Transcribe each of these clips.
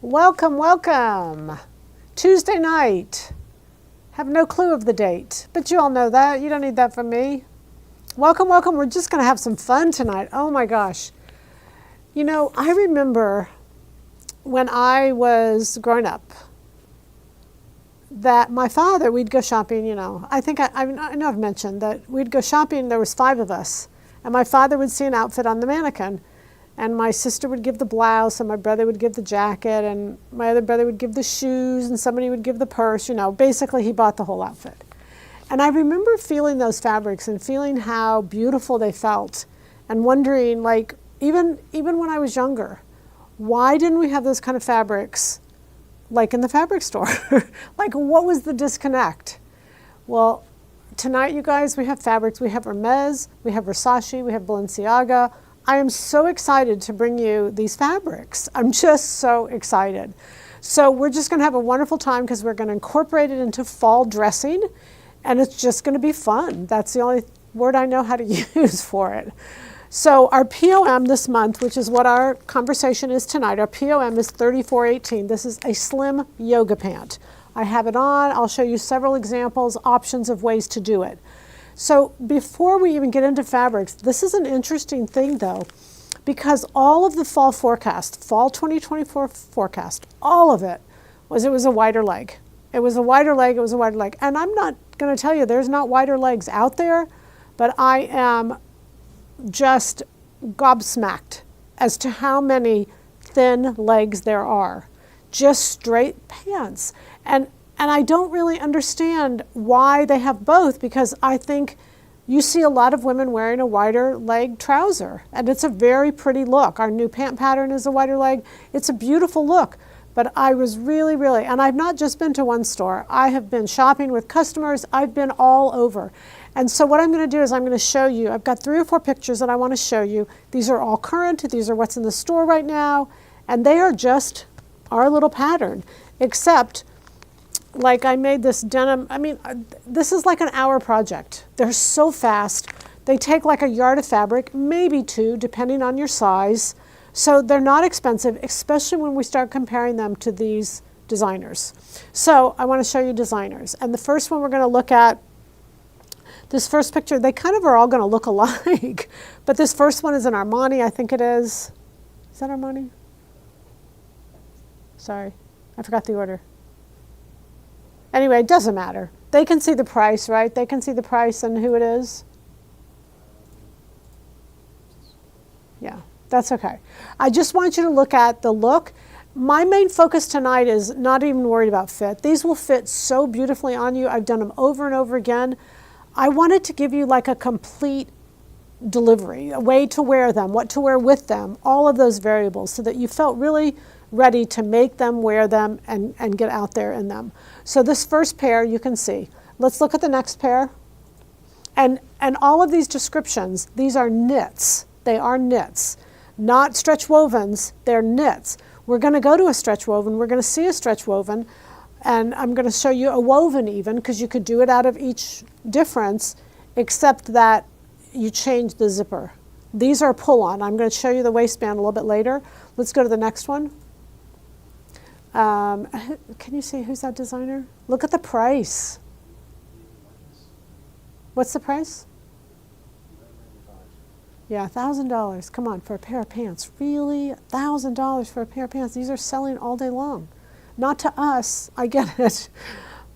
Welcome, welcome. Tuesday night. Have no clue of the date, but you all know that. You don't need that from me. Welcome, welcome. We're just going to have some fun tonight. Oh my gosh. You know, I remember when I was growing up that my father, we'd go shopping, you know. I know I've mentioned that we'd go shopping. There was 5 of us, and my father would see an outfit on the mannequin. And my sister would give the blouse, and my brother would give the jacket, and my other brother would give the shoes, and somebody would give the purse. You know, basically he bought the whole outfit. And I remember feeling those fabrics and feeling how beautiful they felt and wondering, like, even when I was younger, why didn't we have those kind of fabrics like in the fabric store? Like, what was the disconnect? Well, tonight, you guys, we have fabrics. We have Hermes, we have Versace, we have Balenciaga. I am so excited to bring you these fabrics. I'm just so excited. So we're just going to have a wonderful time because we're going to incorporate it into fall dressing, and it's just going to be fun. That's the only word I know how to use for it. So our PoM this month, which is what our conversation is tonight, our PoM is 3418. This is a slim yoga pant. I have it on. I'll show you several examples, options of ways to do it. So before we even get into fabrics, this is an interesting thing though, because all of the fall forecast, fall 2024 forecast, all of it was a wider leg. It was a wider leg, it was a wider leg. And I'm not going to tell you there's not wider legs out there, but I am just gobsmacked as to how many thin legs there are. Just straight pants. And I don't really understand why they have both, because I think you see a lot of women wearing a wider leg trouser, and it's a very pretty look. Our new pant pattern is a wider leg. It's a beautiful look, but I was really, and I've not just been to one store. I have been shopping with customers. I've been all over. And so what I'm going to do is I'm going to show you, I've got 3 or 4 pictures that I want to show you. These are all current. These are what's in the store right now, and they are just our little pattern, except like I made this denim. I mean, this is like an hour project. They're so fast. They take like a yard of fabric, maybe 2, depending on your size. So they're not expensive, especially when we start comparing them to these designers. So I want to show you designers. And the first one we're going to look at, this first picture, they kind of are all going to look alike. But this first one is an Armani, I think it is. Is that Armani? Sorry, I forgot the order. Anyway, it doesn't matter. They can see the price, right? They can see the price and who it is. Yeah, that's okay. I just want you to look at the look. My main focus tonight is not even worried about fit. These will fit so beautifully on you. I've done them over and over again. I wanted to give you like a complete delivery, a way to wear them, what to wear with them, all of those variables, so that you felt really ready to make them, wear them, and get out there in them. So this first pair you can see. Let's look at the next pair. And all of these descriptions, these are knits. They are knits, not stretch wovens, they're knits. We're going to go to a stretch woven, we're going to see a stretch woven, and I'm going to show you a woven even, because you could do it out of each difference, except that you change the zipper. These are pull-on. I'm going to show you the waistband a little bit later. Let's go to the next one. Can you see who's that designer? Look at the price. What's the price? Yeah, $1,000. Come on, for a pair of pants. Really? $1,000 for a pair of pants. These are selling all day long. Not to us, I get it.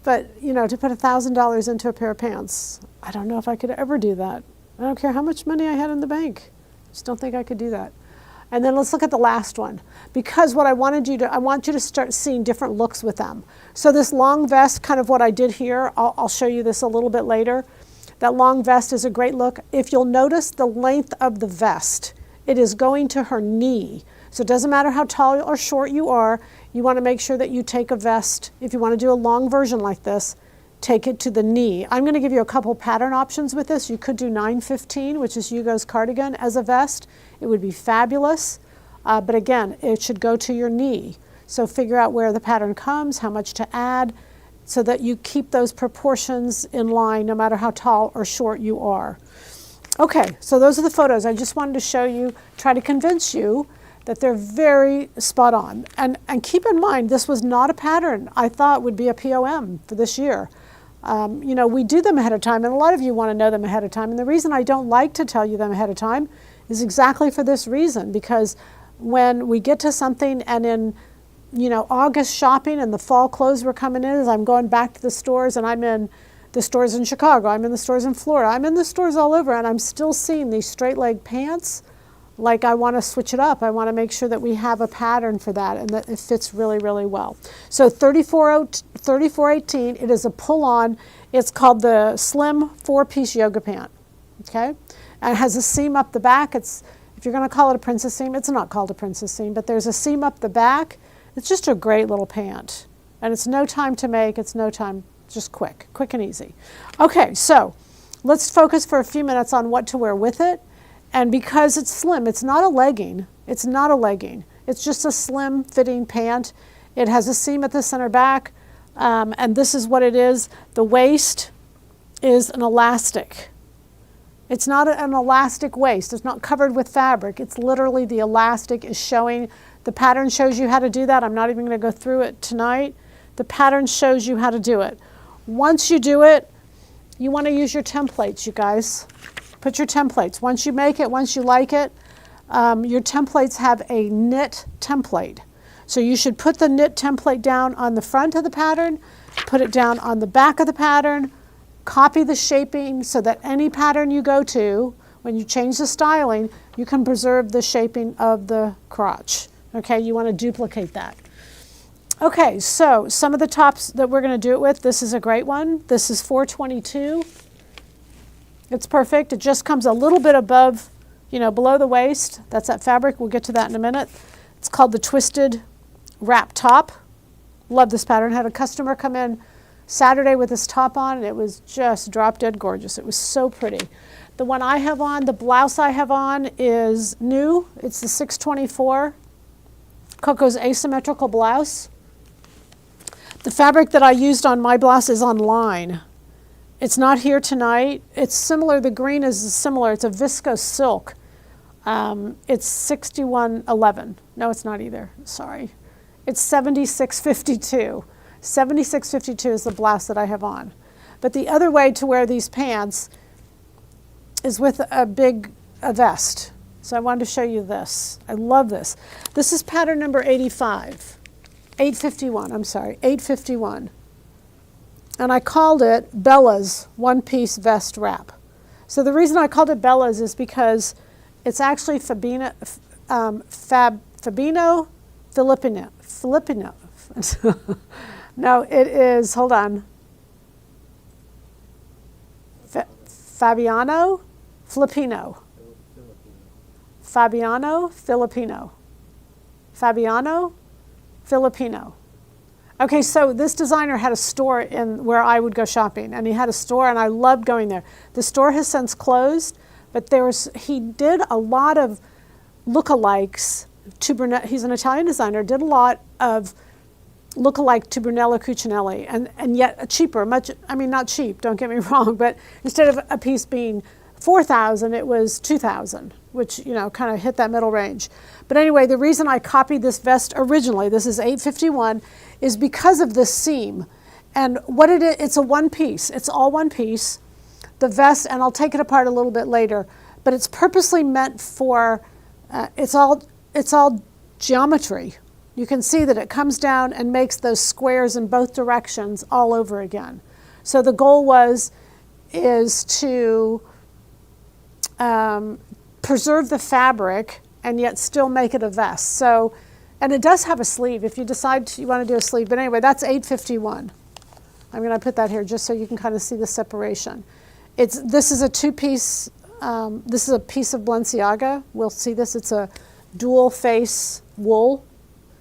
But, you know, to put $1,000 into a pair of pants, I don't know if I could ever do that. I don't care how much money I had in the bank. Just don't think I could do that. And then let's look at the last one, because what I want you to start seeing different looks with them. So this long vest, kind of what I did here, I'll show you this a little bit later. That long vest is a great look. If you'll notice the length of the vest, it is going to her knee. So it doesn't matter how tall or short you are, you want to make sure that you take a vest. If you want to do a long version like this, take it to the knee. I'm going to give you a couple pattern options with this. You could do 915, which is Hugo's cardigan, as a vest. It would be fabulous, but again, it should go to your knee. So figure out where the pattern comes, how much to add, so that you keep those proportions in line no matter how tall or short you are. Okay, so those are the photos. I just wanted to show you, try to convince you that they're very spot on. And keep in mind, this was not a pattern I thought would be a PoM for this year. You know, we do them ahead of time, and a lot of you want to know them ahead of time. And the reason I don't like to tell you them ahead of time is exactly for this reason, because when we get to something and in, you know, August shopping and the fall clothes were coming in, as I'm going back to the stores, and I'm in the stores in Chicago, I'm in the stores in Florida, I'm in the stores all over, and I'm still seeing these straight leg pants. Like, I want to switch it up. I want to make sure that we have a pattern for that and that it fits really, really well. So 3418, it is a pull-on. It's called the Slim 4-piece yoga pant, okay? And it has a seam up the back. It's, if you're going to call it a princess seam, it's not called a princess seam, but there's a seam up the back. It's just a great little pant. And it's no time to make. It's no time, just quick and easy. Okay, so let's focus for a few minutes on what to wear with it. And because it's slim, it's not a legging. It's not a legging. It's just a slim fitting pant. It has a seam at the center back, and this is what it is. The waist is an elastic. It's not an elastic waist. It's not covered with fabric. It's literally the elastic is showing. The pattern shows you how to do that. I'm not even going to go through it tonight. The pattern shows you how to do it. Once you do it, you want to use your templates, you guys. Put your templates. Once you make it, once you like it, your templates have a knit template. So you should put the knit template down on the front of the pattern, put it down on the back of the pattern, copy the shaping so that any pattern you go to, when you change the styling, you can preserve the shaping of the crotch. Okay, you want to duplicate that. Okay, so some of the tops that we're going to do it with, this is a great one. This is 422. It's perfect. It just comes a little bit above, you know, below the waist. That's that fabric. We'll get to that in a minute. It's called the Twisted Wrap Top. Love this pattern. Had a customer come in Saturday with this top on, and it was just drop dead gorgeous. It was so pretty. The one I have on, the blouse I have on is new. It's the 624 Coco's asymmetrical blouse. The fabric that I used on my blouse is on line. It's not here tonight. It's similar. The green is similar. It's a viscose silk. It's 6111. No, it's not either. Sorry. It's 7652. 7652 is the blouse that I have on. But the other way to wear these pants is with a vest. So I wanted to show you this. I love this. This is pattern number 85. 851, I'm sorry, 851. And I called it Bella's one-piece vest wrap. So the reason I called it Bella's is because it's actually Fabino Filipino. No, it is, hold on. Fabiano Filipino. Fabiano Filipino. Fabiano Filipino. Okay, so this designer had a store in where I would go shopping, and he had a store, and I loved going there. The store has since closed, but he did a lot of lookalikes to Brunello. He's an Italian designer, did a lot of lookalike to Brunello Cucinelli, and yet cheaper, not cheap, don't get me wrong, but instead of a piece being $4,000, it was $2,000, which, you know, kind of hit that middle range. But anyway, the reason I copied this vest originally, this is 851, is because of this seam. And what it is, it's a one piece. It's all one piece. The vest, and I'll take it apart a little bit later, but it's purposely meant for, it's all geometry. You can see that it comes down and makes those squares in both directions all over again. So the goal is to preserve the fabric and yet still make it a vest. So, and it does have a sleeve if you decide you want to do a sleeve. But anyway, that's 851. I'm going to put that here just so you can kind of see the separation. This is a two-piece, this is a piece of Balenciaga. We'll see this. It's a dual face wool.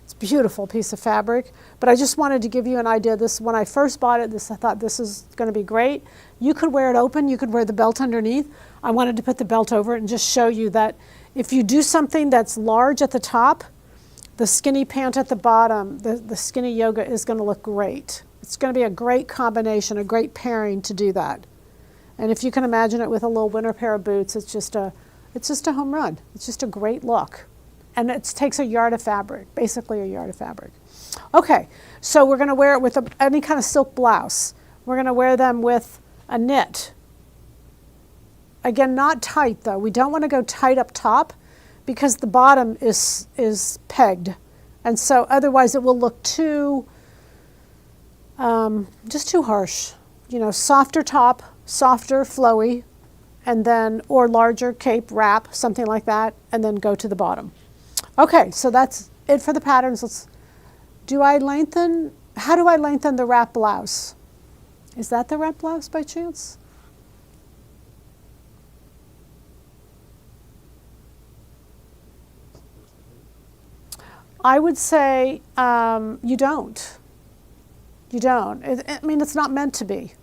It's a beautiful piece of fabric. But I just wanted to give you an idea. This, when I first bought it, I thought this is going to be great. You could wear it open. You could wear the belt underneath. I wanted to put the belt over it and just show you that if you do something that's large at the top, the skinny pant at the bottom, the skinny yoga is going to look great. It's going to be a great combination, a great pairing to do that. And if you can imagine it with a little winter pair of boots, it's just a home run. It's just a great look. And it takes a yard of fabric, basically a yard of fabric. Okay, so we're going to wear it with any kind of silk blouse. We're going to wear them with a knit. Again, not tight though. We don't want to go tight up top because the bottom is pegged. And so otherwise it will look too, just too harsh. You know, softer top, softer, flowy, and then, or larger cape wrap, something like that, and then go to the bottom. Okay, so that's it for the patterns. How do I lengthen the wrap blouse? Is that the wrap blouse by chance? I would say you don't. You don't. I mean, it's not meant to be.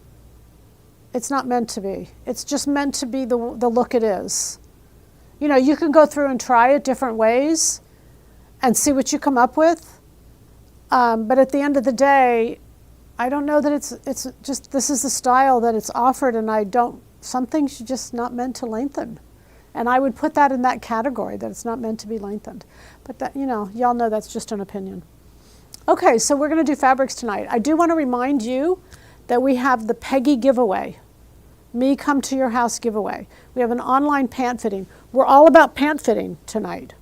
It's not meant to be. It's just meant to be the look it is. You know, you can go through and try it different ways and see what you come up with. But at the end of the day, I don't know that it's just, this is the style that it's offered, and some things are just not meant to lengthen. And I would put that in that category, that it's not meant to be lengthened. But that, you know, y'all know that's just an opinion. Okay, so we're going to do fabrics tonight. I do want to remind you that we have the Peggy giveaway, Me Come to Your House giveaway. We have an online pant fitting. We're all about pant fitting tonight.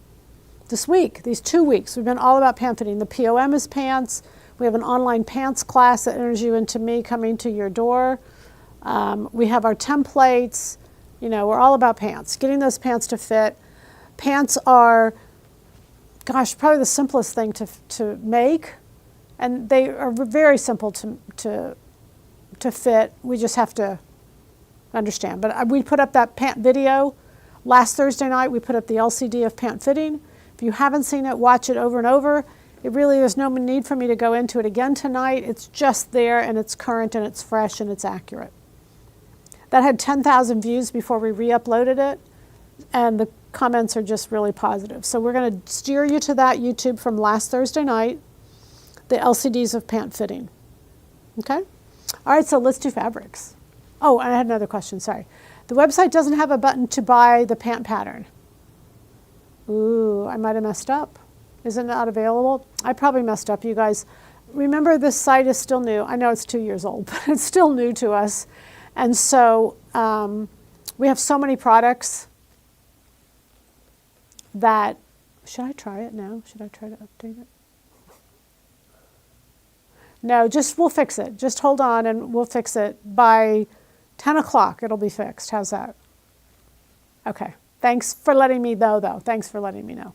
This week, these 2 weeks, we've been all about pant fitting. The PoM is pants. We have an online pants class that enters you into me coming to your door. We have our templates. You know, we're all about pants, getting those pants to fit. Pants are, gosh, probably the simplest thing to make, and they are very simple to fit. We just have to understand. But we put up that pant video last Thursday night. We put up the LCD of pant fitting. If you haven't seen it, watch it over and over. There's no need for me to go into it again tonight. It's just there, and it's current, and it's fresh, and it's accurate. That had 10,000 views before we re-uploaded it, and the comments are just really positive. So we're going to steer you to that YouTube from last Thursday night, the LCDs of pant fitting. Okay? All right, so let's do fabrics. Oh, and I had another question, sorry. The website doesn't have a button to buy the pant pattern. Ooh, I might have messed up. Is it not available? I probably messed up, you guys. Remember, this site is still new. I know it's 2 years old, but it's still new to us. And so we have so many products that, should I try it now? Should I try to update it? No, we'll fix it. Just hold on and we'll fix it. By 10 o'clock, it'll be fixed. How's that? Okay. Thanks for letting me know, though. Thanks for letting me know.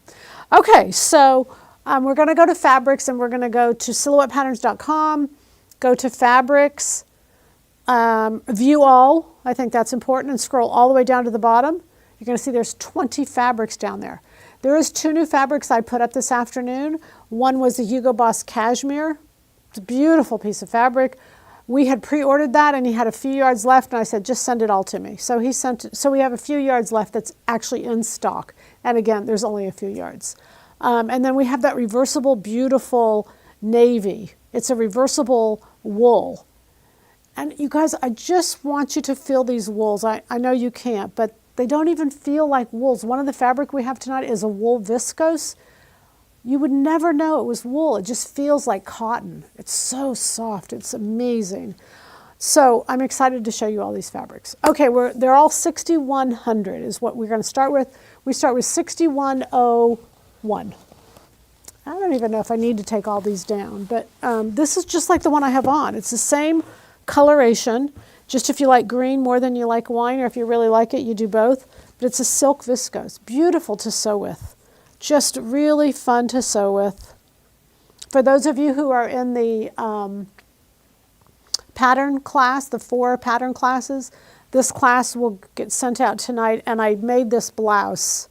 Okay, so we're going to go to fabrics, and we're going to go to silhouettepatterns.com, go to fabrics, view all. I think that's important, and scroll all the way down to the bottom. You're going to see there's 20 fabrics down there. There is 2 new fabrics I put up this afternoon. One was the Hugo Boss cashmere. It's a beautiful piece of fabric. We had pre-ordered that, and he had a few yards left, and I said, just send it all to me. So he sent it. So we have a few yards left that's actually in stock. And again, there's only a few yards. And then we have that reversible, beautiful navy. It's a reversible wool. And you guys, I just want you to feel these wools. I know you can't, but they don't even feel like wools. One of the fabric we have tonight is a wool viscose. You would never know it was wool. It just feels like cotton. It's so soft. It's amazing. So I'm excited to show you all these fabrics. Okay, they're all 6100 is what we're going to start with. We start with 6101. I don't even know if I need to take all these down, but this is just like the one I have on. It's the same coloration, just if you like green more than you like wine, or if you really like it, you do both. But it's a silk viscose. Beautiful to sew with. Just really fun to sew with. For those of you who are in the pattern class, the 4 pattern classes, this class will get sent out tonight, and I made this blouse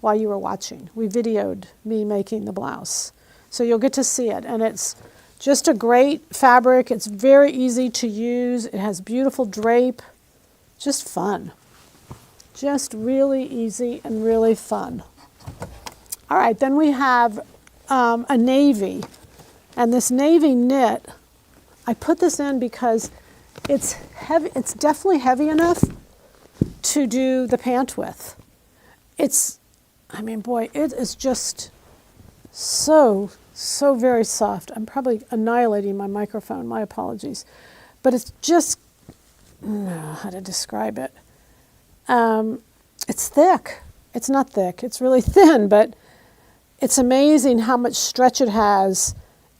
while you were watching. We videoed me making the blouse. So you'll get to see it, and it's just a great fabric. It's very easy to use. It has beautiful drape. Just fun. Just really easy and really fun. All right, then we have a navy, and this navy knit, I put this in because it's heavy. It's definitely heavy enough to do the pant with. It's I mean, boy, it is just so very soft. I'm probably annihilating my microphone, my apologies. But it's just, I don't know how to describe it. It's thick. It's not thick, it's really thin, but it's amazing how much stretch it has,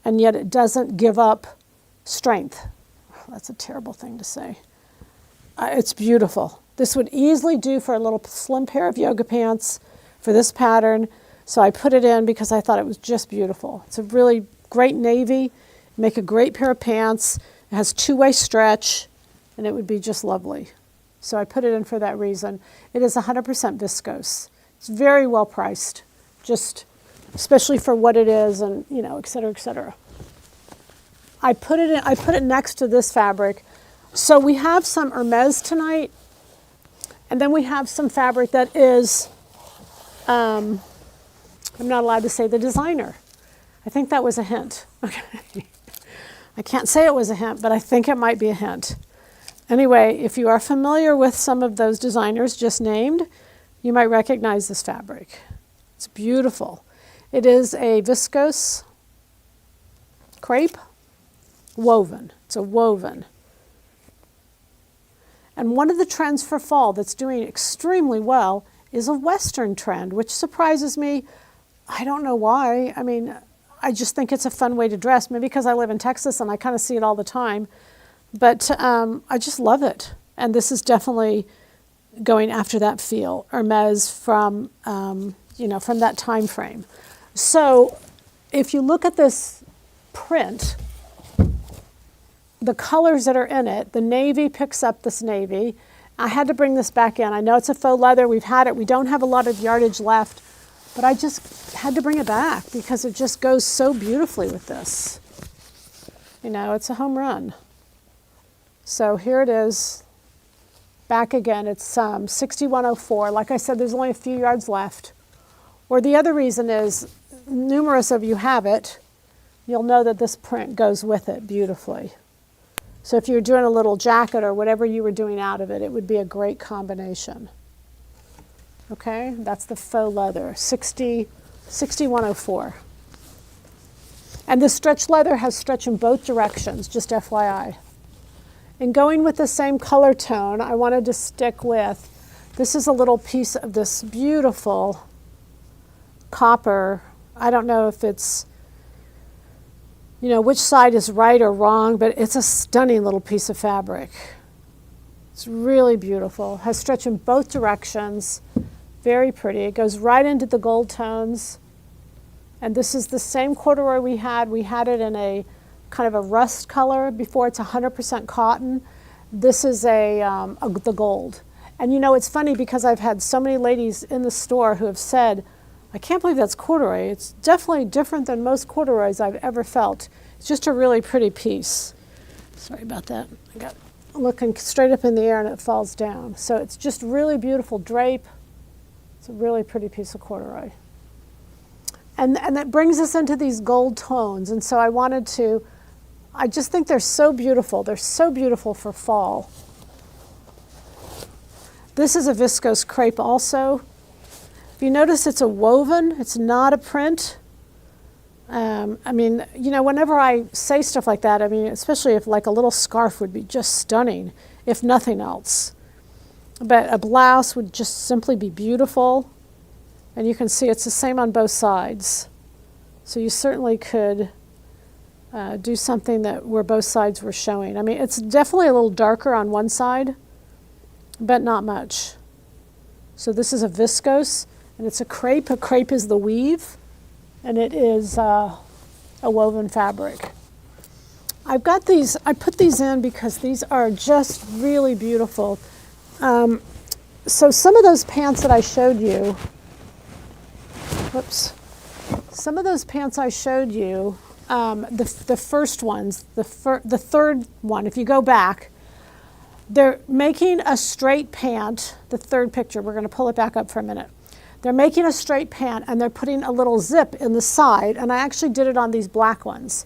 and yet it doesn't give up strength. That's a terrible thing to say. It's beautiful. This would easily do for a little slim pair of yoga pants for this pattern. So I put it in because I thought it was just beautiful. It's a really great navy, make a great pair of pants. It has two-way stretch, and it would be just lovely. So I put it in for that reason. It is 100% viscose. It's very well priced, just especially for what it is, and you know, et cetera, et cetera. I put it next to this fabric. So we have some Hermes tonight, and then we have some fabric that is, I'm not allowed to say the designer. I think that was a hint. Okay. I can't say it was a hint, but I think it might be a hint. Anyway, if you are familiar with some of those designers just named, you might recognize this fabric. It's beautiful. It is a viscose crepe woven. It's a woven. And one of the trends for fall that's doing extremely well is a Western trend, which surprises me. I don't know why. I mean, I just think it's a fun way to dress, maybe because I live in Texas and I kind of see it all the time. But I just love it. And this is definitely going after that feel, Hermes from, from that time frame. So if you look at this print, the colors that are in it, the navy picks up this navy. I had to bring this back in. I know it's a faux leather. We've had it. We don't have a lot of yardage left, but I just had to bring it back because it just goes so beautifully with this. You know, it's a home run. So here it is, back again. It's 6104. Like I said, there's only a few yards left. Or the other reason is, numerous of you have it. You'll know that this print goes with it beautifully. So if you're doing a little jacket or whatever you were doing out of it, it would be a great combination. Okay, that's the faux leather, 6104. And the stretch leather has stretch in both directions, just FYI. And going with the same color tone, I wanted to stick with, this is a little piece of this beautiful copper. I don't know if it's, which side is right or wrong, but it's a stunning little piece of fabric. It's really beautiful. Has stretch in both directions. Very pretty. It goes right into the gold tones. And this is the same corduroy we had. We had it in a kind of a rust color before. It's 100% cotton. This is the gold. And it's funny because I've had so many ladies in the store who have said, I can't believe that's corduroy. It's definitely different than most corduroys I've ever felt. It's just a really pretty piece. Sorry about that. I got looking straight up in the air and it falls down. So it's just really beautiful drape. It's a really pretty piece of corduroy. And that brings us into these gold tones. And so I just think they're so beautiful. They're so beautiful for fall. This is a viscose crepe also. If you notice, it's a woven, it's not a print. Whenever I say stuff like that, especially if like a little scarf would be just stunning, if nothing else. But a blouse would just simply be beautiful. And you can see it's the same on both sides. So you certainly could do something where both sides were showing. It's definitely a little darker on one side, but not much. So this is a viscose. And it's a crepe. A crepe is the weave, and it is a woven fabric. I've got these, I put these in because these are just really beautiful. So some of those pants that I showed you, some of those pants I showed you, the first ones, the third one, if you go back, they're making a straight pant, the third picture, we're going to pull it back up for a minute. They're making a straight pant and they're putting a little zip in the side, and I actually did it on these black ones.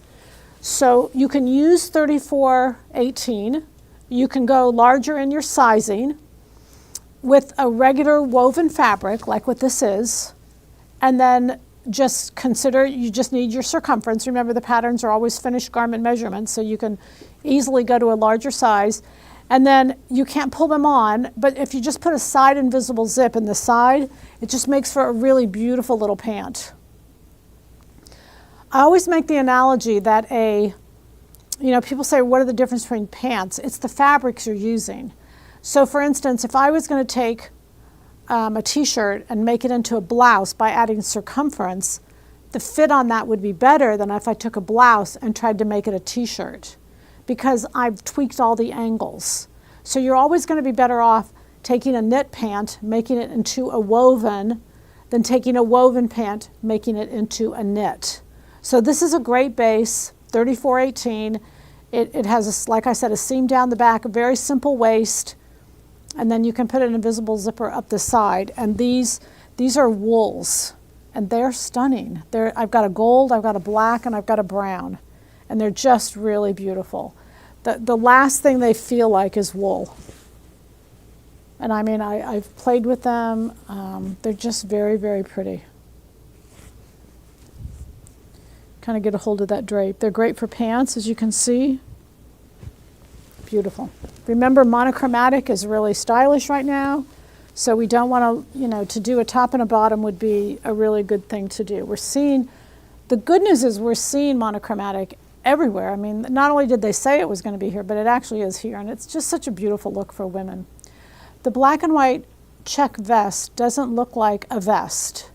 So you can use 34-18, you can go larger in your sizing with a regular woven fabric like what this is, And then just consider you just need your circumference. Remember, the patterns are always finished garment measurements, so you can easily go to a larger size. And then you can't pull them on, but if you just put a side invisible zip in the side, it just makes for a really beautiful little pant. I always make the analogy that people say, what are the difference between pants? It's the fabrics you're using. So for instance, if I was going to take a t-shirt and make it into a blouse by adding circumference, the fit on that would be better than if I took a blouse and tried to make it a t-shirt, because I've tweaked all the angles. So you're always going to be better off taking a knit pant, making it into a woven, than taking a woven pant, making it into a knit. So this is a great base, 3418. It has, like I said, a seam down the back, a very simple waist, and then you can put an invisible zipper up the side. And these are wools, and they're stunning. I've got a gold, I've got a black, and I've got a brown, and they're just really beautiful. The last thing they feel like is wool. And I mean, I've played with them. They're just very, very pretty. Kind of get a hold of that drape. They're great for pants, as you can see. Beautiful. Remember, monochromatic is really stylish right now, so we don't want to, to do a top and a bottom would be a really good thing to do. The good news is we're seeing monochromatic everywhere. I mean, not only did they say it was going to be here, but it actually is here, and it's just such a beautiful look for women. The black and white check vest doesn't look like a vest.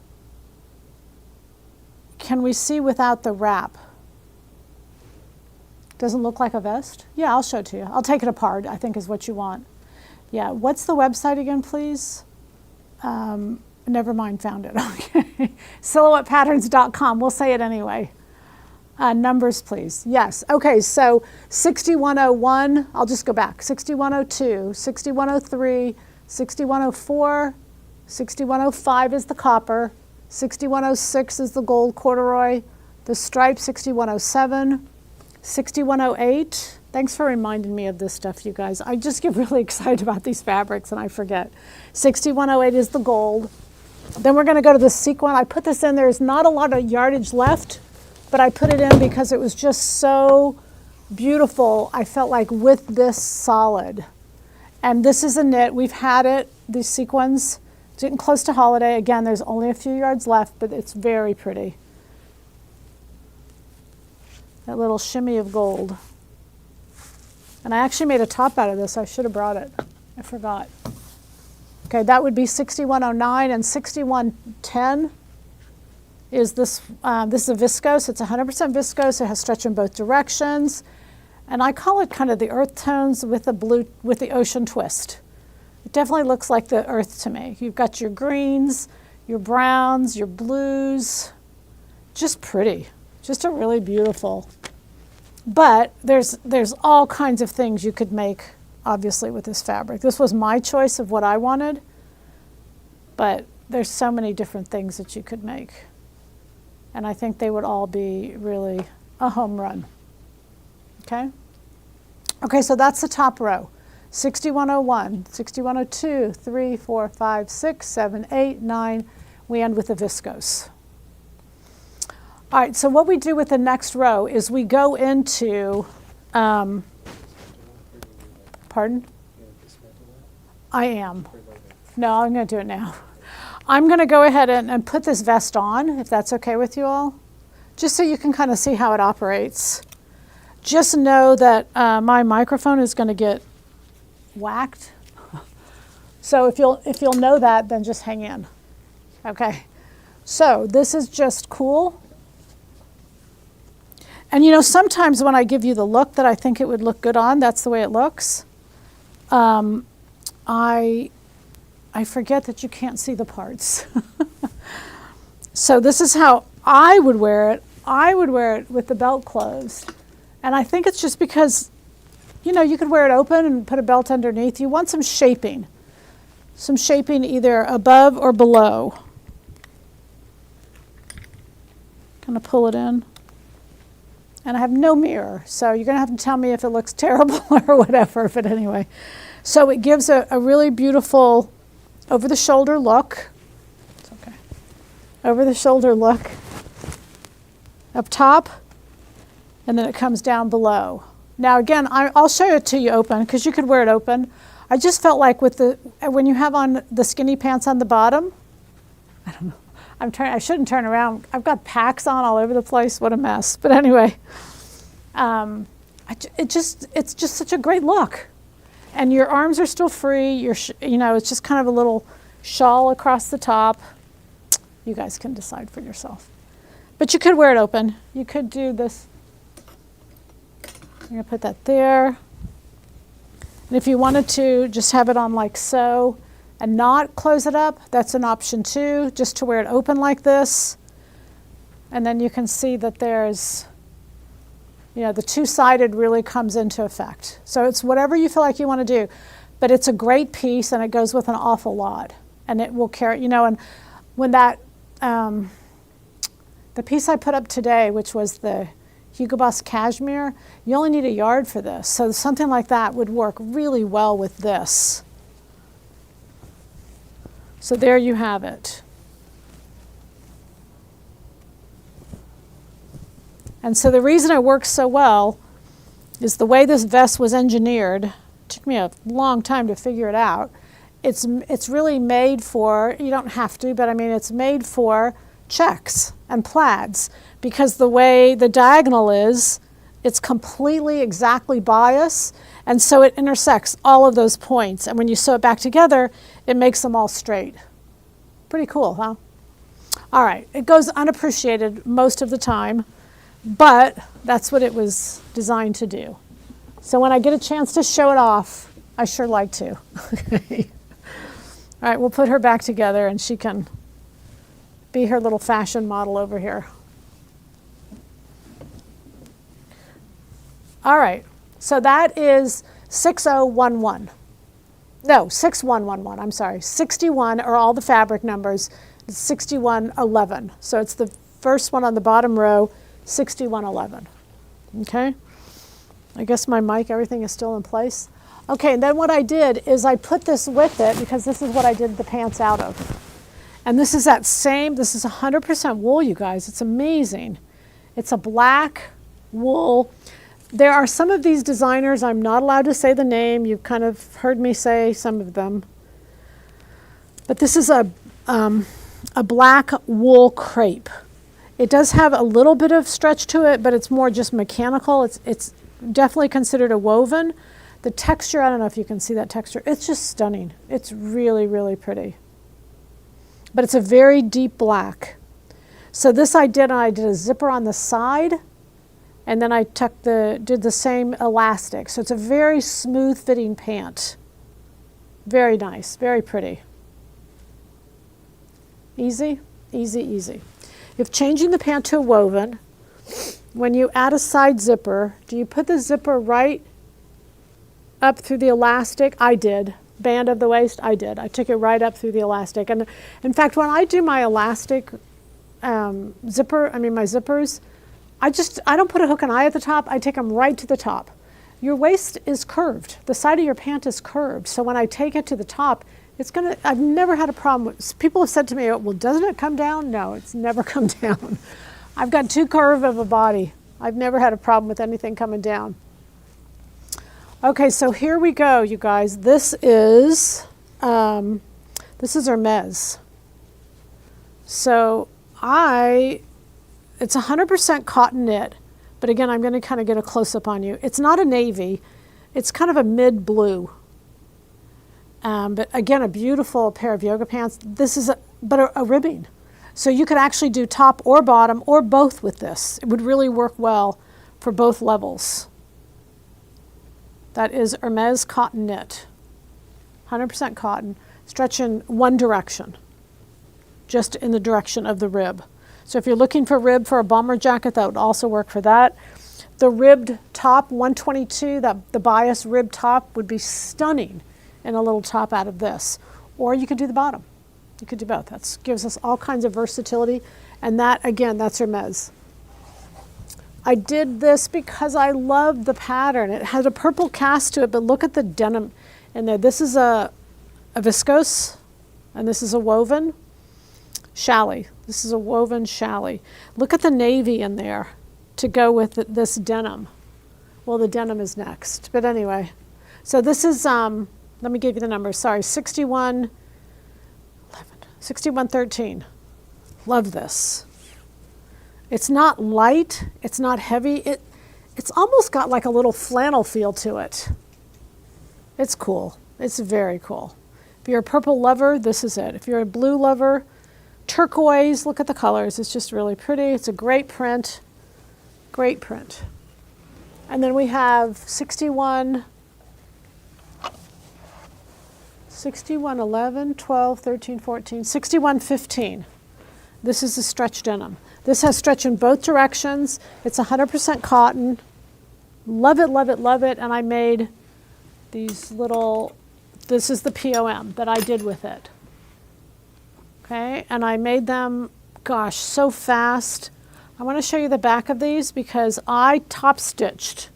Can we see without the wrap? Doesn't look like a vest? Yeah, I'll show it to you. I'll take it apart, I think is what you want. Yeah, what's the website again, please? Never mind, found it. Okay. Silhouettepatterns.com. We'll say it anyway. Numbers, please. Yes. Okay, so 6101, I'll just go back. 6102, 6103, 6104, 6105 is the copper, 6106 is the gold corduroy, the stripe 6107, 6108. Thanks for reminding me of this stuff, you guys. I just get really excited about these fabrics and I forget. 6108 is the gold. Then we're going to go to the sequin. I put this in. There's not a lot of yardage left, but I put it in because it was just so beautiful. I felt like with this solid. And this is a knit. We've had it, these sequins. It's getting close to holiday. Again, there's only a few yards left, but it's very pretty. That little shimmy of gold. And I actually made a top out of this. I should have brought it. I forgot. Okay, that would be 6109, and 6110 is this. This is a viscose. It's 100% viscose. It has stretch in both directions, and I call it kind of the earth tones with the blue, with the ocean twist. It definitely looks like the earth to me. You've got your greens, your browns, your blues. Just pretty. Just a really beautiful. But there's all kinds of things you could make, obviously, with this fabric. This was my choice of what I wanted, but there's so many different things that you could make. And I think they would all be really a home run. Okay? Okay, so that's the top row. 6101, 6102, 3, 4, 5, 6, 7, 8, 9. We end with the viscose. All right, so what we do with the next row is we go into, pardon? I am. No, I'm going to do it now. I'm going to go ahead and put this vest on, if that's okay with you all, just so you can kind of see how it operates. Just know that my microphone is going to get whacked. So if you'll know that, then just hang in. Okay. So this is just cool. And sometimes when I give you the look that I think it would look good on, that's the way it looks. I forget that you can't see the parts. So this is how I would wear it. I would wear it with the belt closed. And I think it's just because, you could wear it open and put a belt underneath. You want some shaping either above or below. Kind of pull it in. And I have no mirror, so you're going to have to tell me if it looks terrible or whatever, but anyway. So it gives a really beautiful over-the-shoulder look. It's okay. over the shoulder look up top, and then it comes down below. Now again, I'll show it to you open because you could wear it open. I just felt like when you have on the skinny pants on the bottom, I don't know. I shouldn't turn around. I've got packs on all over the place. What a mess. But anyway, it's just such a great look. And your arms are still free. It's just kind of a little shawl across the top. You guys can decide for yourself. But you could wear it open. You could do this. I'm going to put that there. And if you wanted to just have it on like so and not close it up, that's an option too, just to wear it open like this. And then you can see that there's, the two-sided really comes into effect. So it's whatever you feel like you want to do. But it's a great piece, and it goes with an awful lot. And it will carry, and when that, the piece I put up today, which was the Hugo Boss cashmere, you only need a yard for this. So something like that would work really well with this. So there you have it. And so the reason it works so well is the way this vest was engineered. It took me a long time to figure it out. It's really made for, you don't have to, but I mean it's made for checks and plaids, because the way the diagonal is, it's completely exactly bias, and so it intersects all of those points, and when you sew it back together, it makes them all straight. Pretty cool, huh? All right, it goes unappreciated most of the time, but that's what it was designed to do. So when I get a chance to show it off, I sure like to. All right, we'll put her back together and she can be her little fashion model over here. All right, so that is 6011. No, 6111, I'm sorry. 61 are all the fabric numbers. It's 6111. So it's the first one on the bottom row, 6111. Okay? I guess my mic, everything is still in place. Okay, and then what I did is I put this with it because this is what I did the pants out of. And this is this is 100% wool, you guys. It's amazing. It's a black wool. There are some of these designers, I'm not allowed to say the name. You've kind of heard me say some of them. But this is a black wool crepe. It does have a little bit of stretch to it, but it's more just mechanical. It's definitely considered a woven. The texture, I don't know if you can see that texture. It's just stunning. It's really, really pretty. But it's a very deep black. So this I did a zipper on the side, and then I did the same elastic. So it's a very smooth fitting pant. Very nice, very pretty. Easy, easy, easy. If changing the pant to a woven, when you add a side zipper, do you put the zipper right up through the elastic? I did. Band of the waist? I did. I took it right up through the elastic. And in fact, when I do my elastic my zippers, I don't put a hook and eye at the top. I take them right to the top. Your waist is curved. The side of your pant is curved. So when I take it to the top, I've never had a problem with, people have said to me, well, doesn't it come down? No, it's never come down. I've got too curved of a body. I've never had a problem with anything coming down. Okay, so here we go, you guys. This is Hermes. So it's 100% cotton knit, but again, I'm going to kind of get a close-up on you. It's not a navy. It's kind of a mid-blue. But again, a beautiful pair of yoga pants. This is a ribbing. So you could actually do top or bottom or both with this. It would really work well for both levels. That is Hermes cotton knit. 100% cotton, stretching one direction, just in the direction of the rib. So if you're looking for rib for a bomber jacket, that would also work for that. The ribbed top, 122, the bias rib top would be stunning in a little top out of this. Or you could do the bottom. You could do both. That gives us all kinds of versatility. And that, again, that's Hermes. I did this because I love the pattern. It has a purple cast to it, but look at the denim in there. This is a viscose, and this is a woven. Challis. This is a woven challis. Look at the navy in there to go with this denim. Well, the denim is next, but anyway. So this is, let me give you the numbers, sorry, 6113. Love this. It's not light, it's not heavy, it's almost got like a little flannel feel to it. It's cool, it's very cool. If you're a purple lover, this is it. If you're a blue lover, turquoise, look at the colors, it's just really pretty. It's a great print, great print. And then we have 61, 11, 12, 13, 14, 6115. This is the stretch denim. This has stretch in both directions. It's 100% cotton. Love it, love it, love it. And I made these little, this is the PoM that I did with it. Okay, and I made them, gosh, so fast. I want to show you the back of these because I top stitched.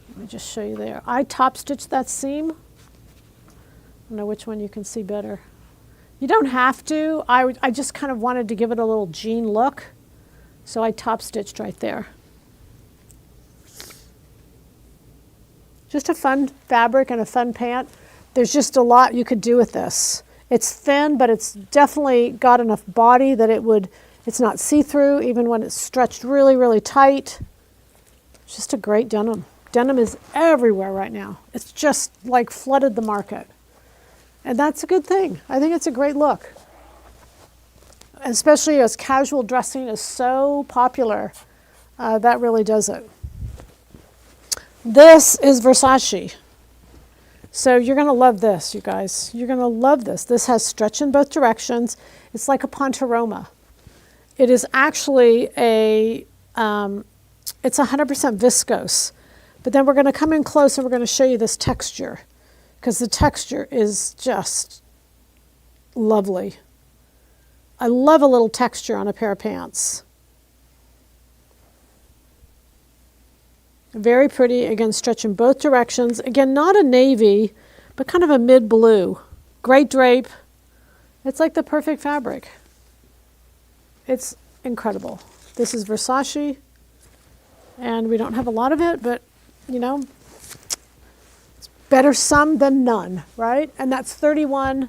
Let me just show you there. I top stitched that seam. I don't know which one you can see better. You don't have to. I just kind of wanted to give it a little jean look. So I top stitched right there. Just a fun fabric and a fun pant. There's just a lot you could do with this. It's thin, but it's definitely got enough body that it's not see-through, even when it's stretched really, really tight. It's just a great denim. Denim is everywhere right now. It's just like flooded the market. And that's a good thing. I think it's a great look. Especially as casual dressing is so popular, that really does it. This is Versace. So you're going to love this, you guys. You're going to love this. This has stretch in both directions. It's like a pantoroma. It is actually it's 100% viscose. But then we're going to come in close and we're going to show you this texture because the texture is just lovely. I love a little texture on a pair of pants. Very pretty, again, stretch in both directions. Again, not a navy, but kind of a mid-blue. Great drape. It's like the perfect fabric. It's incredible. This is Versace, and we don't have a lot of it, but, you know, it's better some than none, right? And that's 31,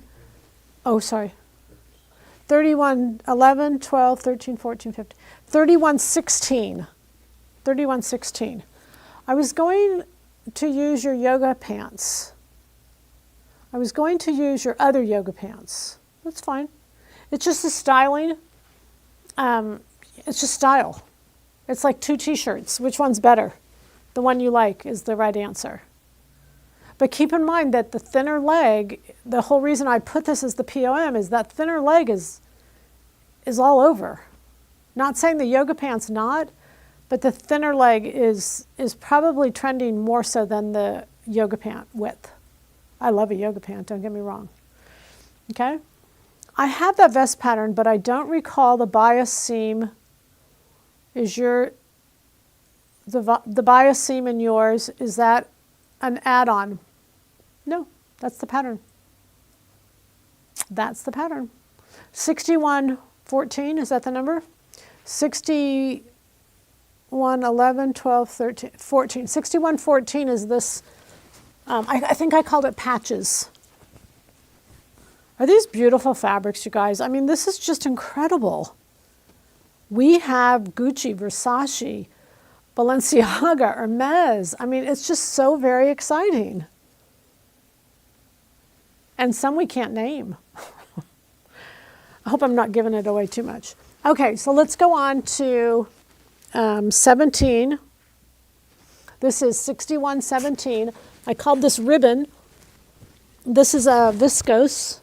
11, 12, 13, 14, 15, 3116. 3116. I was going to use your yoga pants. I was going to use your other yoga pants. That's fine. It's just the styling. It's just style. It's like two t-shirts. Which one's better? The one you like is the right answer. But keep in mind that the thinner leg, the whole reason I put this as the PoM is that thinner leg is all over. Not saying the yoga pant's not, but the thinner leg is probably trending more so than the yoga pant width. I love a yoga pant, don't get me wrong. Okay? I have that vest pattern, but I don't recall the bias seam. Is the bias seam in yours, is that an add-on? No, that's the pattern. That's the pattern. 6114, is that the number? 61, 11, 12, 13, 14. 6114 is this, I think I called it patches. Are these beautiful fabrics, you guys? I mean, this is just incredible. We have Gucci, Versace, Balenciaga, Hermes. I mean, it's just so very exciting. And some we can't name. I hope I'm not giving it away too much. Okay, so let's go on to 17. This is 6117. I called this ribbon. This is a viscose.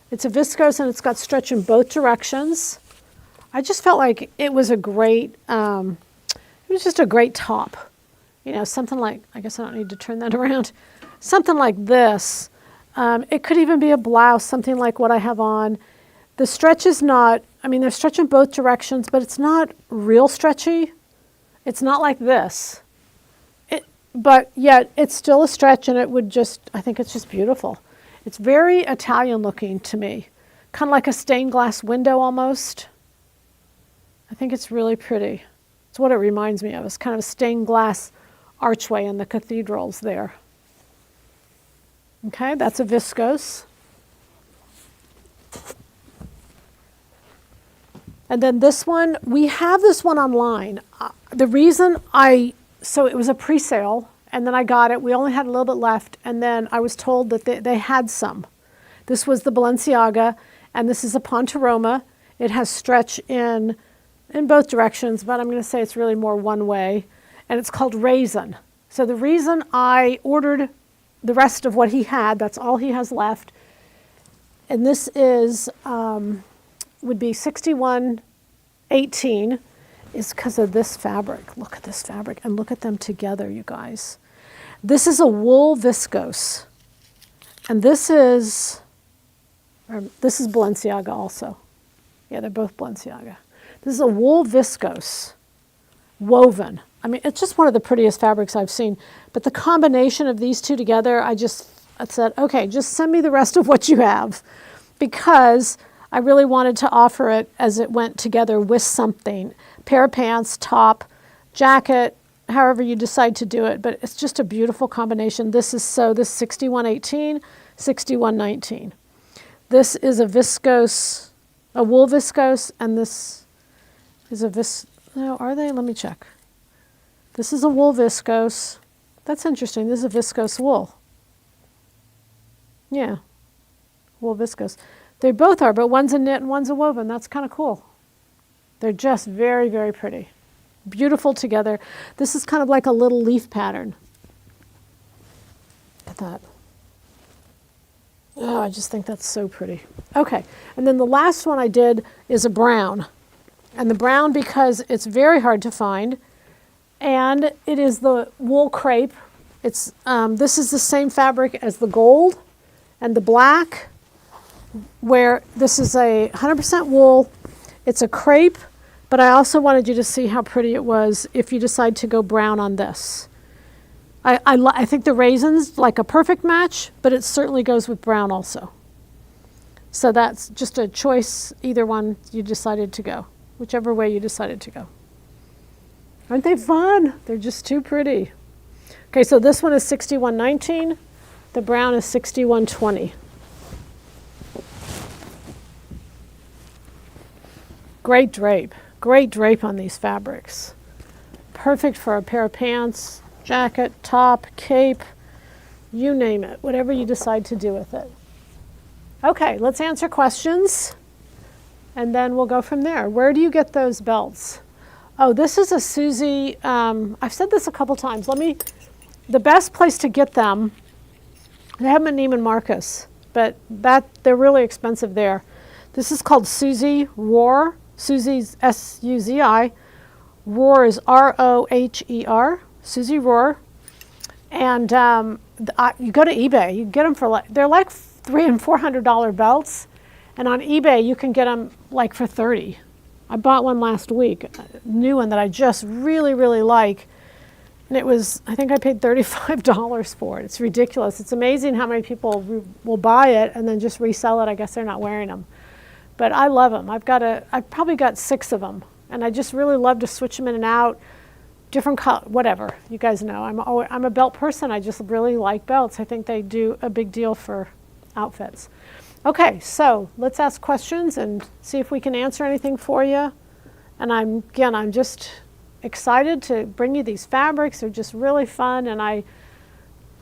It's a viscose and it's got stretch in both directions. I just felt like it was a great, it was just a great top. You know, something like, I guess I don't need to turn that around. Something like this. It could even be a blouse, something like what I have on. The stretch is not, I mean, there's stretch in both directions, but it's not real stretchy. It's not like this. But yet it's still a stretch and it would just, I think it's just beautiful. It's very Italian looking to me. kind of like a stained glass window almost. I think it's really pretty. It's what it reminds me of. It's kind of a stained glass archway in the cathedrals there. Okay, that's a viscose. And then this one, we have this one online. The reason so it was a pre-sale, and then I got it. We only had a little bit left, and then I was told that they had some. This was the Balenciaga, and this is a Pontoroma. It has stretch in both directions, but I'm going to say it's really more one way, and it's called Raisin. So the reason I ordered the rest of what he had, that's all he has left, and this is would be 6118, is because of this fabric. Look at this fabric, and look at them together, you guys. This is a wool viscose, and this is Balenciaga also. Yeah, they're both Balenciaga. This is a wool viscose, woven. I mean, it's just one of the prettiest fabrics I've seen. But the combination of these two together, I said, okay, just send me the rest of what you have, because I really wanted to offer it as it went together with something. Pair of pants, top, jacket, however you decide to do it. But it's just a beautiful combination. This is 6118, 6119. This is a viscose, a wool viscose, and this is a no, are they? Let me check. This is a wool viscose. That's interesting. This is a viscose wool. Yeah, wool viscose. They both are, but one's a knit and one's a woven. That's kind of cool. They're just very, very pretty. Beautiful together. This is kind of like a little leaf pattern. Look at that. Oh, I just think that's so pretty. Okay, and then the last one I did is a brown. And the brown, because it's very hard to find, and it is the wool crepe. It's this is the same fabric as the gold and the black, where this is a 100% wool. It's a crepe, but I also wanted you to see how pretty it was if you decide to go brown on this. I think the raisin's like a perfect match, but it certainly goes with brown also. So that's just a choice, either one you decided to go, whichever way you decided to go. Aren't they fun? They're just too pretty. Okay, so this one is 6119. The brown is 6120. Great drape on these fabrics. Perfect for a pair of pants, jacket, top, cape, you name it, whatever you decide to do with it. Okay, let's answer questions, and then we'll go from there. Where do you get those belts? Oh, this is a Susie. I've said this a couple times. The best place to get them, they have them at Neiman Marcus, but they're really expensive there. This is called Susie Rohr. Susie's S-U-Z-I. Rohr is R-O-H-E-R. Susie Rohr. And you go to eBay. You get them for they're like $300 and $400 belts, and on eBay you can get them like for $30. I bought one last week, a new one that I just really, really like. And it was, I think I paid $35 for it. It's ridiculous. It's amazing how many people will buy it and then just resell it. I guess they're not wearing them. But I love them. I've probably got 6 of them. And I just really love to switch them in and out. Different color, whatever. You guys know, I'm a belt person. I just really like belts. I think they do a big deal for outfits. Okay, so let's ask questions and see if we can answer anything for you. And I'm just excited to bring you these fabrics. They're just really fun, and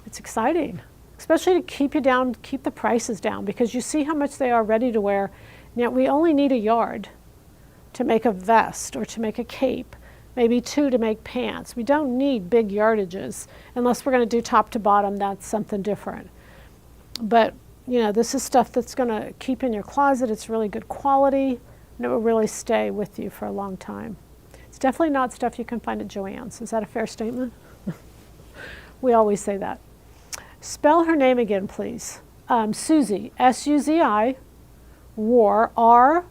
it's exciting, especially to keep the prices down, because you see how much they are ready to wear. Now we only need a yard to make a vest or to make a cape, maybe 2 to make pants. We don't need big yardages unless we're going to do top to bottom. That's something different. But this is stuff that's going to keep in your closet. It's really good quality, and it will really stay with you for a long time. It's definitely not stuff you can find at Joann's. Is that a fair statement? We always say that. Spell her name again, please. Susie, S-U-Z-I, Rohr, R-O-H-E-R.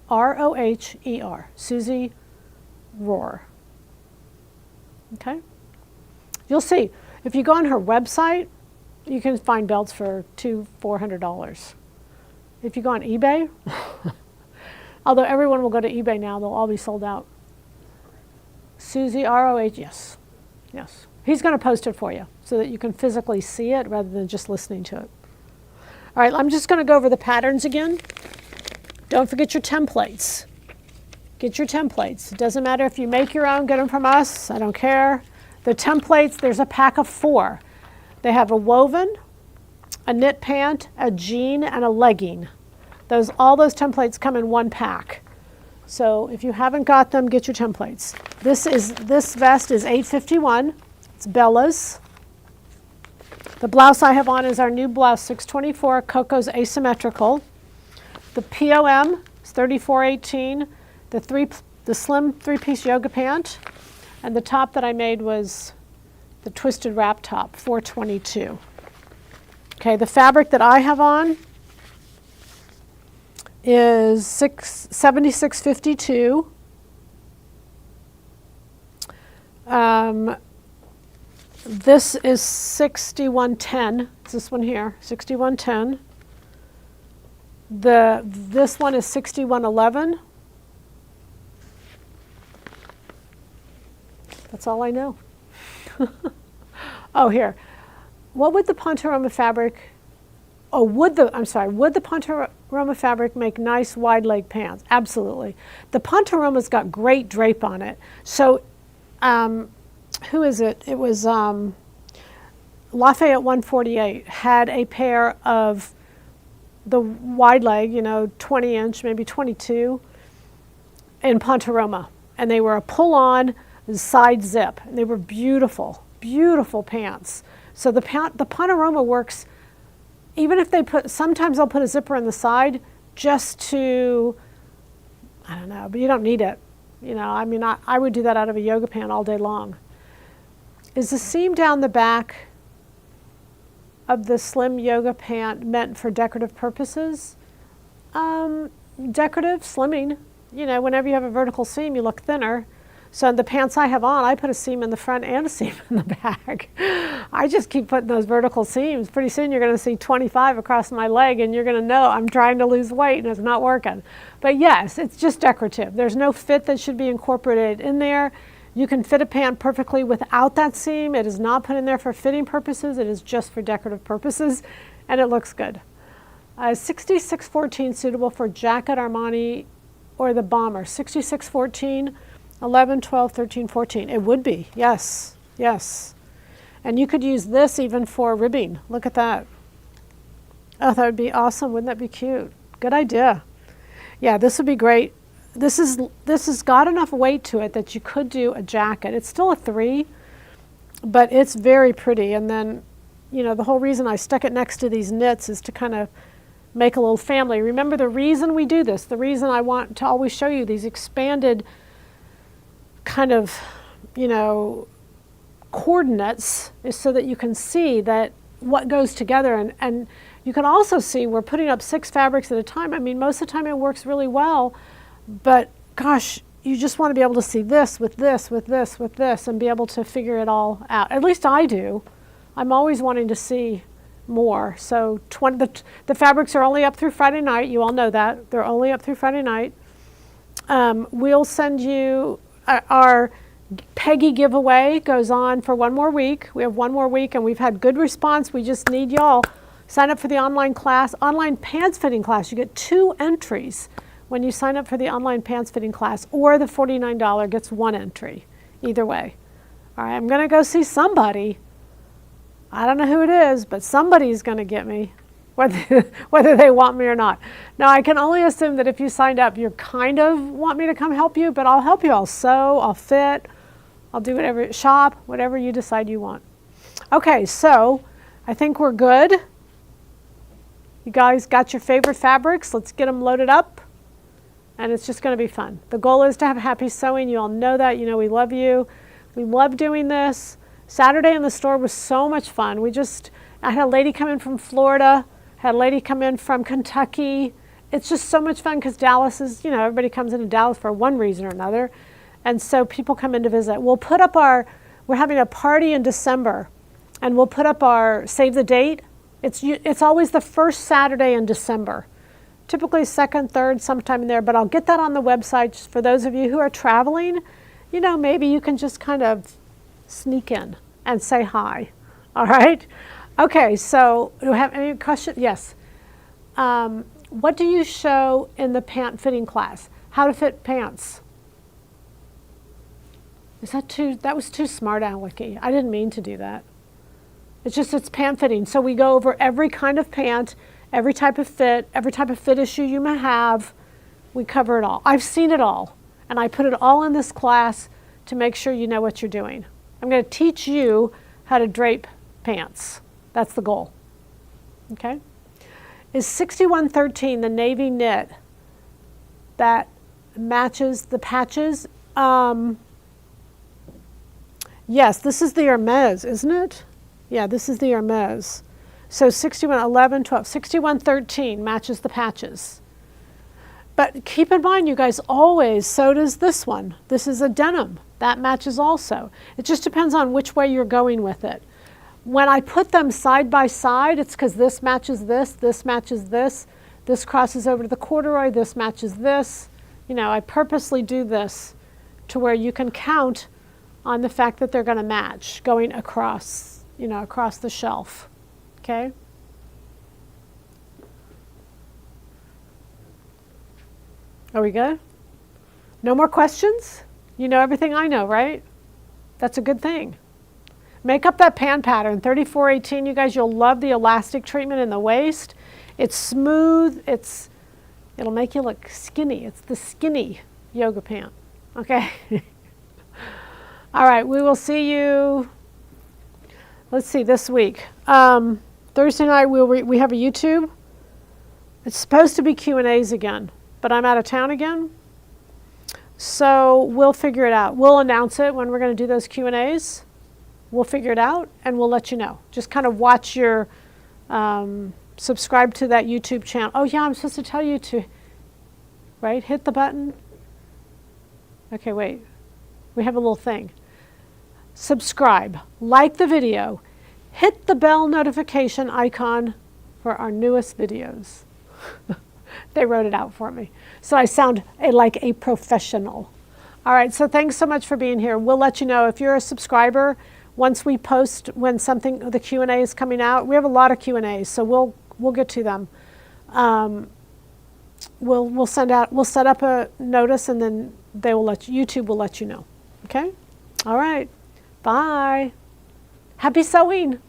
R-O-H-E-R. Susie Rohr. Okay? You'll see. If you go on her website, You can find belts for $400. If you go on eBay, although everyone will go to eBay now, they'll all be sold out. Susie, R-O-H, yes. Yes. He's going to post it for you so that you can physically see it rather than just listening to it. All right, I'm just going to go over the patterns again. Don't forget your templates. Get your templates. It doesn't matter if you make your own, get them from us. I don't care. The templates, there's a pack of 4. They have a woven, a knit pant, a jean, and a legging. All those templates come in one pack. So if you haven't got them, get your templates. This vest is $8.51. It's Bella's. The blouse I have on is our new blouse, 624, Coco's Asymmetrical. The PoM is $34.18. The slim 3-piece yoga pant. And the top that I made was the twisted wrap top, $4.22. Okay, the fabric that I have on is $76.52. This is $61.10. It's this one here, $61.10. This one is $61.11. That's all I know. Oh, here. What would the Pontoroma fabric, would the Pontoroma fabric make nice wide leg pants? Absolutely. The Pontoroma's got great drape on it. So, who is it? It was Lafayette 148 had a pair of the wide leg, 20-inch, maybe 22, in Pontoroma. And they were a pull-on side zip. And they were beautiful, beautiful pants. So the Pontoroma works, even if sometimes I'll put a zipper in the side just to, I don't know, but you don't need it. I would do that out of a yoga pant all day long. Is the seam down the back of the slim yoga pant meant for decorative purposes? Decorative, slimming. Whenever you have a vertical seam, you look thinner. So the pants I have on, I put a seam in the front and a seam in the back. I just keep putting those vertical seams. Pretty soon you're going to see 25 across my leg and you're going to know I'm trying to lose weight and it's not working. But yes, it's just decorative. There's no fit that should be incorporated in there. You can fit a pant perfectly without that seam. It is not put in there for fitting purposes. It is just for decorative purposes, and it looks good. 6614 suitable for Jacket Armani or the Bomber. 6614. 11, 12, 13, 14. It would be, yes, yes. And you could use this even for ribbing. Look at that. Oh, that would be awesome. Wouldn't that be cute? Good idea. Yeah, this would be great. This has got enough weight to it that you could do a jacket. It's still a 3, but it's very pretty. And then, the whole reason I stuck it next to these knits is to kind of make a little family. Remember the reason we do this, the reason I want to always show you these expanded kind of, coordinates is so that you can see that what goes together. And you can also see we're putting up 6 fabrics at a time. I mean, most of the time it works really well, but gosh, you just want to be able to see this with this, with this, with this, and be able to figure it all out. At least I do. I'm always wanting to see more. So the fabrics are only up through Friday night. You all know that. They're only up through Friday night. We'll send you our Peggy giveaway goes on for 1 more week. We have 1 more week and we've had good response. We just need y'all. Sign up for the online class, online pants fitting class. You get 2 entries when you sign up for the online pants fitting class, or the $49 gets 1 entry. Either way. All right, I'm going to go see somebody. I don't know who it is, but somebody's going to get me, whether they want me or not. Now, I can only assume that if you signed up, you kind of want me to come help you, but I'll help you. I'll sew, I'll fit, I'll do whatever, shop, whatever you decide you want. Okay, so I think we're good. You guys got your favorite fabrics. Let's get them loaded up, and it's just going to be fun. The goal is to have happy sewing. You all know that. You know we love you. We love doing this. Saturday in the store was so much fun. I had a lady come in from Florida, had a lady come in from Kentucky. It's just so much fun because Dallas is, everybody comes into Dallas for one reason or another. And so people come in to visit. We'll put up we're having a party in December And we'll put up our save the date. It's always the first Saturday in December. Typically second, third, sometime in there, but I'll get that on the website just for those of you who are traveling. You know, maybe you can just kind of sneak in and say hi. All right? Okay, so do we have any questions? Yes. What do you show in the pant fitting class? How to fit pants. Is that that was too smart, Alecky. I didn't mean to do that. It's pant fitting. So we go over every kind of pant, every type of fit issue you may have. We cover it all. I've seen it all. And I put it all in this class to make sure you know what you're doing. I'm going to teach you how to drape pants. That's the goal. Okay? Is 6113 the navy knit that matches the patches? Yes, this is the Hermes, isn't it? Yeah, this is the Hermes. So 6111, 12, 6113 matches the patches. But keep in mind, you guys, always, so does this one. This is a denim. That matches also. It just depends on which way you're going with it. When I put them side by side, it's because this matches this matches this crosses over to the corduroy, this matches this. You know, I purposely do this to where you can count on the fact that they're going to match going across, you know, across the shelf. Okay? Are we good? No more questions? You know everything I know, right? That's a good thing. Make up that pan pattern, 3418. You guys, you'll love the elastic treatment in the waist. It's smooth. It'll make you look skinny. It's the skinny yoga pant. Okay? All right, we will see you, let's see, this week. Thursday night, we have a YouTube. It's supposed to be Q&As again, but I'm out of town again. So we'll figure it out. We'll announce it when we're going to do those Q&As. We'll figure it out, and we'll let you know. Just kind of watch your, subscribe to that YouTube channel. Oh, yeah, I'm supposed to tell you to, right? Hit the button. Okay, wait. We have a little thing. Subscribe. Like the video. Hit the bell notification icon for our newest videos. They wrote it out for me. So I sound like a professional. All right, so thanks so much for being here. We'll let you know if you're a subscriber. Once we post when the Q&A is coming out, we have a lot of Q&As, so we'll get to them. We'll set up a notice, and then YouTube will let you know. Okay? All right. Bye. Happy sewing.